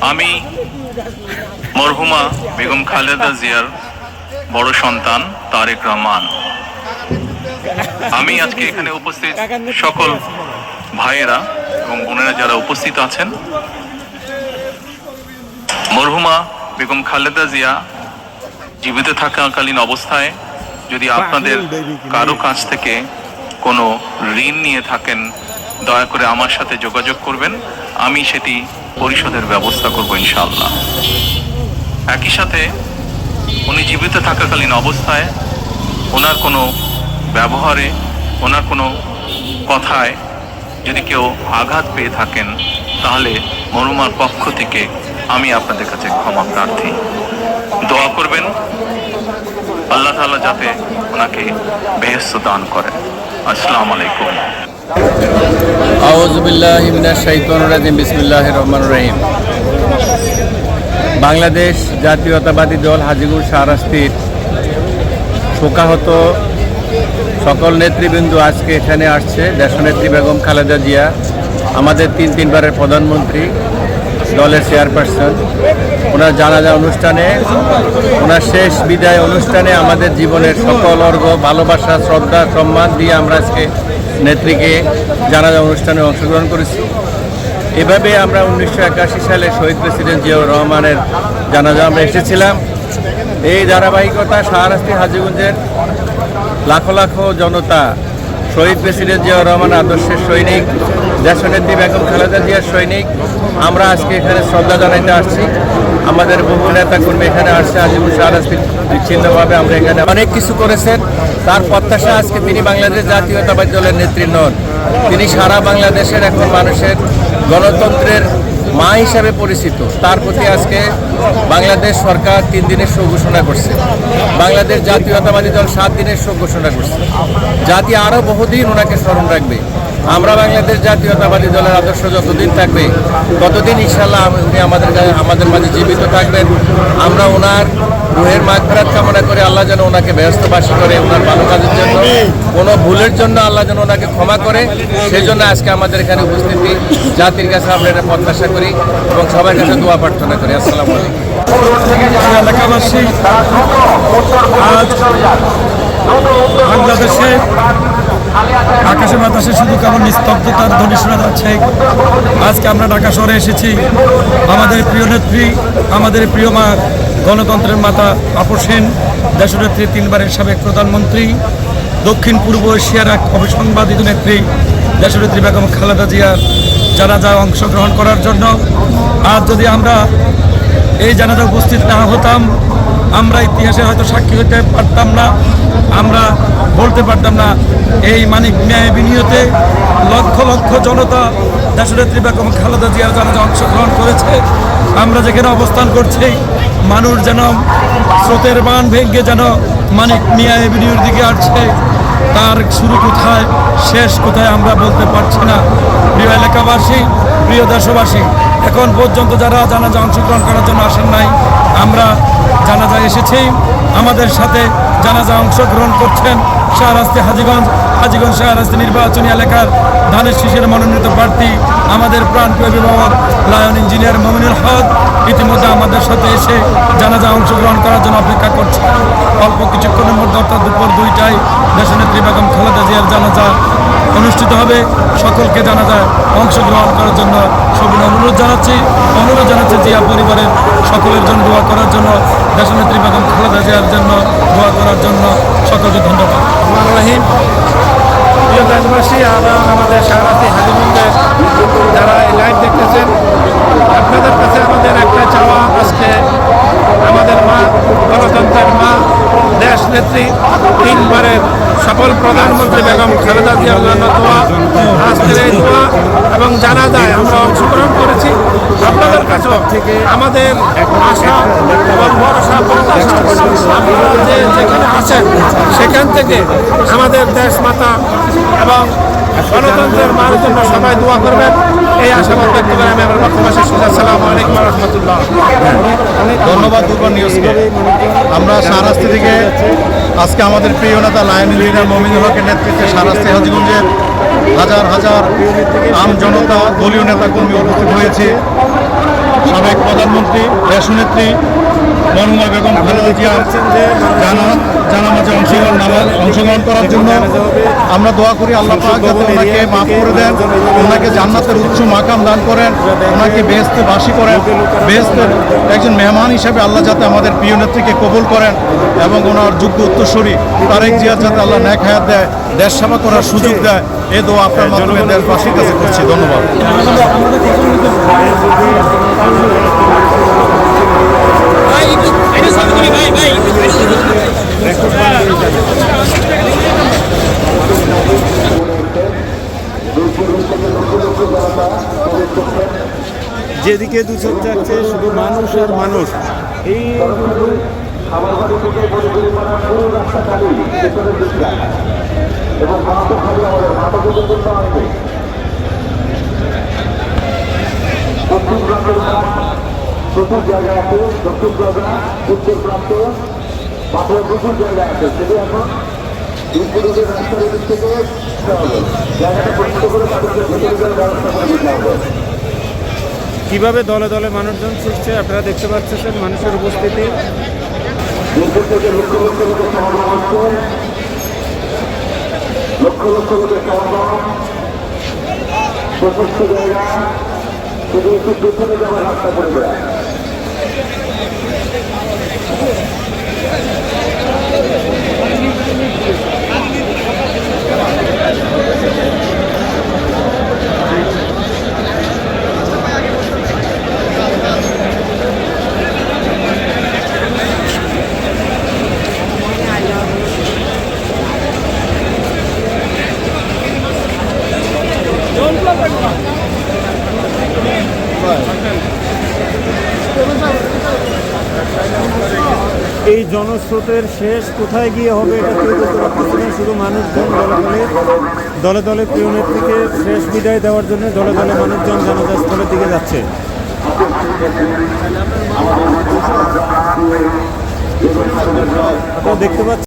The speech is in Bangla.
আমি মরহুমা বেগম খালেদা জিয়ার বড় সন্তান তারেক রহমান। আমি আজকে এখানে উপস্থিত সকল ভাইয়েরা এবং বোনেরা যারা উপস্থিত আছেন, মরহুমা বেগম খালেদা জিয়া জীবিত থাকাকালীন অবস্থায় যদি আপনাদের কারো কাছ থেকে কোনো ঋণ নিয়ে থাকেন, দয়া করে আমার সাথে যোগাযোগ করবেন, আমি সেটি পরিশোধের ব্যবস্থা করব ইনশাআল্লাহ। একই সাথে উনি জীবিত থাকাকালীন অবস্থায় ওনার কোনো ব্যবহারে, ওনার কোনো কথায় যদি কেউ আঘাত পেয়ে থাকেন, তাহলে মরহুমার পক্ষ থেকে আমি আপনাদের কাছে ক্ষমা প্রার্থী। দোয়া করবেন আল্লাহ তাআলা যাতে ওনাকে বেহেশত দান করেন। আসসালামু আলাইকুম। আউযু বিল্লাহি মিনাশ শাইতানির রাজিম। বিসমিল্লাহির রহমানির রহিম। বাংলাদেশ জাতীয়তাবাদী দল হাজীগঞ্জ শাহরাস্তির শোকাহত সকল নেতৃবৃন্দ আজকে এখানে আসছে। দেশনেত্রী বেগম খালেদা জিয়া, আমাদের তিনবারের প্রধানমন্ত্রী, দলের চেয়ারপারসন, ওনার জানাজা অনুষ্ঠানে, ওনার শেষ বিদায় অনুষ্ঠানে আমাদের জীবনের সকল অর্ঘ, ভালোবাসা, শ্রদ্ধা, সম্মান দিয়ে আমরা আজকে নেত্রীকে জানাজা অনুষ্ঠানে অংশগ্রহণ করেছি। এভাবে আমরা 1981 সালে শহীদ প্রেসিডেন্ট জিয়াউর রহমানের জানাজা আমরা এসেছিলাম। এই ধারাবাহিকতা শাহরাস্তি হাজীগঞ্জের লাখো লাখো জনতা শহীদ প্রেসিডেন্ট জিয়াউর রহমান আদর্শের সৈনিক, দেশনেত্রী বেগম খালেদা জিয়ার সৈনিক। আমরা আজকে এখানে শ্রদ্ধা জানাইতে আসছি। আমাদের বহু নেতা কর্মী এখানে আসছে। হাজীগঞ্জ শাহরাস্তি বিচ্ছিন্নভাবে আমরা এখানে অনেক কিছু করেছেন। তার প্রত্যাশা আজকে তিনি বাংলাদেশ জাতীয়তাবাদী দলের নেত্রী নন, তিনি সারা বাংলাদেশের এখন মানুষের গণতন্ত্রের মা হিসাবে পরিচিত। তার প্রতি আজকে বাংলাদেশ সরকার 3 দিনের শোক ঘোষণা করছে, বাংলাদেশ জাতীয়তাবাদী দল 7 দিনের শোক ঘোষণা করছে। জাতি আরও বহুদিন ওনাকে স্মরণ রাখবে। আমরা বাংলাদেশ জাতীয়তাবাদী দলের আদর্শ যতদিন থাকবে ততদিন ইনশাআল্লাহ উনি আমাদের মাঝে জীবিত থাকবেন। আমরা ওনার রুহের মাগফিরাত কামনা করে আল্লাহ যেন ওনাকে ব্যস্তবাসী করে, ওনার ভালো কাজের জন্য, কোনো ভুলের জন্য আল্লাহ যেন ওনাকে ক্ষমা করে, সেই জন্য আজকে আমাদের এখানে উপস্থিতি। জাতির কাছে আমরা এটা প্রত্যাশা করি এবং সবার কাছে দোয়া প্রার্থনা করি। আসসালামু আলাইকুম। এলাকাবাসী, আজ বাংলাদেশে আকাশে বাতাসে শুধু কেমন নিস্তব্ধতার ধ্বনি শোনা যাচ্ছে। আজকে আমরা ঢাকা শহরে এসেছি। আমাদের প্রিয় নেত্রী, আমাদের প্রিয় মা, গণতন্ত্রের মাতা আপসেন, দেশনেত্রী, 3বারের সাবেক প্রধানমন্ত্রী, দক্ষিণ পূর্ব এশিয়ার এক অবিসংবাদিত নেত্রী দেশনেত্রী বেগম খালেদা জিয়ার জানাজায় অংশগ্রহণ করার জন্য। আজ যদি আমরা এই জানাজায় উপস্থিত না হতাম, আমরা ইতিহাসে হয়তো সাক্ষী হতে পারতাম না, আমরা বলতে পারতাম না এই মানিক মিয়া এভিনিউতে লক্ষ লক্ষ জনতা দেশনেত্রী বেগম খালেদা জিয়ার জানাজায় অংশগ্রহণ করেছে। আমরা যেখানে অবস্থান করছি, মানুষ যেন স্রোতের বান ভেঙে যেন মানিক মিয়া এভিনিউর দিকে আসছে। তার শুরু কোথায়, শেষ কোথায় আমরা বলতে পারছি না। প্রিয় এলাকাবাসী, প্রিয় দেশবাসী, এখন পর্যন্ত যারা জানাজা অংশগ্রহণ করার জন্য আসেন নাই, আমরা জানাজায় এসেছি। আমাদের সাথে জানাজা অংশগ্রহণ করছেন শাহরাস্তি হাজীগঞ্জ শাহরাস্তি নির্বাচনী এলাকার ধানের শীষের মনোনীত প্রার্থী আমাদের প্রাণপ্রিয় অভিভাবক লায়ন ইঞ্জিনিয়ার মমিনুল হক ইতিমধ্যে আমাদের সাথে এসে জানাজা অংশগ্রহণ করার জন্য অপেক্ষা করছে। অল্প কিছুক্ষণের মধ্যে অর্থাৎ দুপুর 2টায় দেশনেত্রী বেগম খালেদা জিয়ার জানাজা অনুষ্ঠিত হবে। সকলকে জানাজায় অংশগ্রহণ করার জন্য সবিনয় অনুরোধ জানাচ্ছি জিয়া পরিবারের সকলের জন্য দোয়া করার জন্য, দেশনেত্রী বেগম খালেদা জিয়ার জন্য দোয়া করার জন্য সকলকে ধন্যবাদ। রহিম, প্রিয় দেশবাসী, আমাদের শাহরাস্তি হাজীগঞ্জের যারা এই লাইভ দেখতেছেন, আপনাদের কাছে আমাদের একটা চাওয়া, আজকে আমাদের মা, গণতন্ত্রের মা, দেশ নেত্রী, 3বারের সফল প্রধানমন্ত্রী বেগম খালেদা জিয়ার জন্য দোয়া। আজকের এই দোয়া এবং জানাজায় আমরা অংশগ্রহণ করেছি। আপনাদের কাছেও আমাদের আশা এবং ভরসা, প্রত্যাশা, আপনারা যে যেখানে আছেন সেখান থেকে আমাদের দেশ মাতা এবং গণতন্ত্রের মার জন্য সবাই দোয়া করবেন, এই আশাবাদ ব্যক্ত করে আমি আমার বক্তব্য শেষ করছি। আসসালামু আলাইকুম ওয়া রাহমাতুল্লাহ। ধন্যবাদ দুর্বল নিউজকে। আমরা শাহরাস্তি থেকে আজকে আমাদের প্রিয় নেতা লায়ন ইঞ্জিনিয়ার মমিনুল হকের নেতৃত্বে শাহরাস্তি হাজীগঞ্জের হাজার হাজার আম জনতা, দলীয় নেতাকর্মী উপস্থিত হয়েছে। সাবেক প্রধানমন্ত্রী দেশনেত্রী মরহুমা বেগম খালেদা জিয়ার জানামাজে অংশগ্রহণ করার জন্য আমরা দোয়া করি আল্লাহ পাক যাতে ওনাকে মাফ করে দেন, ওনাকে জান্নাতের উচ্চ মাকাম দান করেন, ওনাকে বেহেশতে বাসী করেন, বেহেশতের একজন মেহমান হিসেবে আল্লাহ যাতে আমাদের প্রিয় নেত্রীকে কবুল করেন এবং ওনার যোগ্য উত্তরসূরি তারেক জিয়ার যাতে আল্লাহ ন্যাক হায়াত দেয়, দেশ সেবা করার সুযোগ দেয়। এই দোয়া আপনার মাধ্যমে দেশবাসীর কাছে করছি। ধন্যবাদ। যেদিকে দু চোখ যাচ্ছে শুধু মানুষ আর মানুষ। এই প্রচুর জায়গা আছে, দক্ষিণ প্লাজা, উত্তর প্রান্ত, পাথরের প্রচুর জায়গা আছে। সেটি এখন ইনপুরের রাস্তার দিক থেকে জায়গাটা পরিচিত করে তাদেরকে ভেতরে ব্যবস্থা করে দিতে হবে। কিভাবে দলে দলে মানুষজন ছুটছে আপনারা দেখতে পাচ্ছেন, মানুষের উপস্থিতি। দুপুর থেকে লক্ষ লক্ষ লোকের সমাগম হচ্ছে, লক্ষ লক্ষ লোকের সমাগম। প্রশস্ত জায়গা, শুধু একটু পেছনে যাওয়ার রাস্তা করে দেয়। এই জনস্রোতের শেষ কোথায় গিয়ে হবে এটা কেউ বলতে পারতেছে না। শুধু মানুষজন দলে দলে প্রিয় নেত্রীকে শেষ বিদায় দেওয়ার জন্য দলে দলে মানুষজন জানাজাস্থলের দিকে যাচ্ছে। আপনারা দেখতে পাচ্ছেন